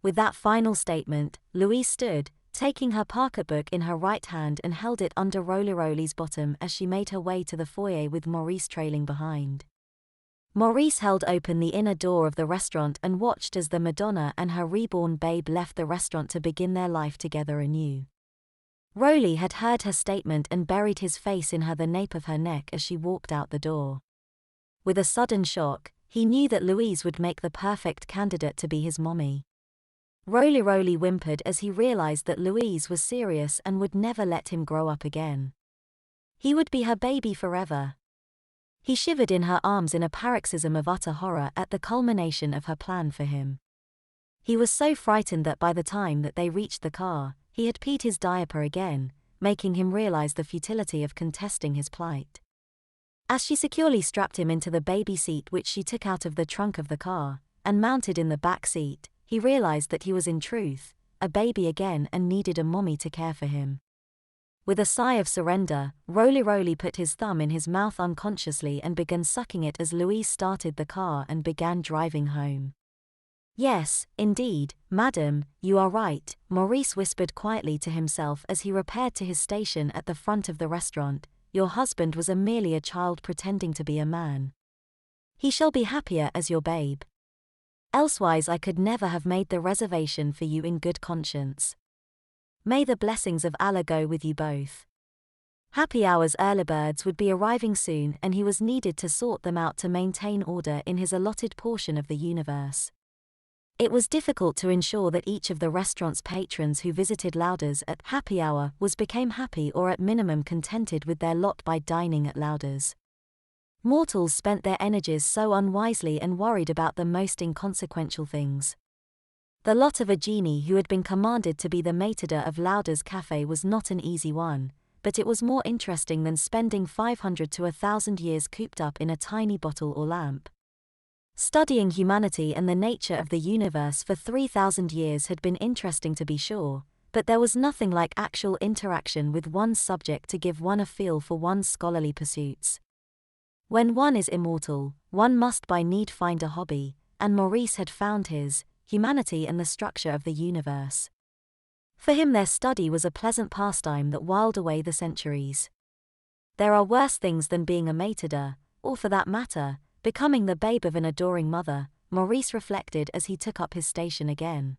With that final statement, Louise stood, taking her pocketbook in her right hand and held it under Roly-Roly's bottom as she made her way to the foyer with Maurice trailing behind. Maurice held open the inner door of the restaurant and watched as the Madonna and her reborn babe left the restaurant to begin their life together anew. Roly had heard her statement and buried his face in the nape of her neck as she walked out the door. With a sudden shock, he knew that Louise would make the perfect candidate to be his mommy. Roly-Roly whimpered as he realized that Louise was serious and would never let him grow up again. He would be her baby forever. He shivered in her arms in a paroxysm of utter horror at the culmination of her plan for him. He was so frightened that by the time that they reached the car, he had peed his diaper again, making him realize the futility of contesting his plight. As she securely strapped him into the baby seat which she took out of the trunk of the car, and mounted in the back seat, he realized that he was in truth a baby again and needed a mommy to care for him. With a sigh of surrender, Roly-Roly put his thumb in his mouth unconsciously and began sucking it as Louise started the car and began driving home. "Yes, indeed, madam, you are right," Maurice whispered quietly to himself as he repaired to his station at the front of the restaurant. "Your husband was merely a child pretending to be a man. He shall be happier as your babe. Elsewise I could never have made the reservation for you in good conscience. May the blessings of Allah go with you both." Happy Hour's early birds would be arriving soon and he was needed to sort them out to maintain order in his allotted portion of the universe. It was difficult to ensure that each of the restaurant's patrons who visited Lauder's at happy hour became happy or at minimum contented with their lot by dining at Lauder's. Mortals spent their energies so unwisely and worried about the most inconsequential things. The lot of a genie who had been commanded to be the maître of Lauder's cafe was not an easy one, but it was more interesting than spending 500 to 1,000 years cooped up in a tiny bottle or lamp. Studying humanity and the nature of the universe for 3,000 years had been interesting to be sure, but there was nothing like actual interaction with one's subject to give one a feel for one's scholarly pursuits. When one is immortal, one must by need find a hobby, and Maurice had found his, humanity and the structure of the universe. For him their study was a pleasant pastime that whiled away the centuries. There are worse things than being a maître, or for that matter, becoming the babe of an adoring mother, Maurice reflected as he took up his station again.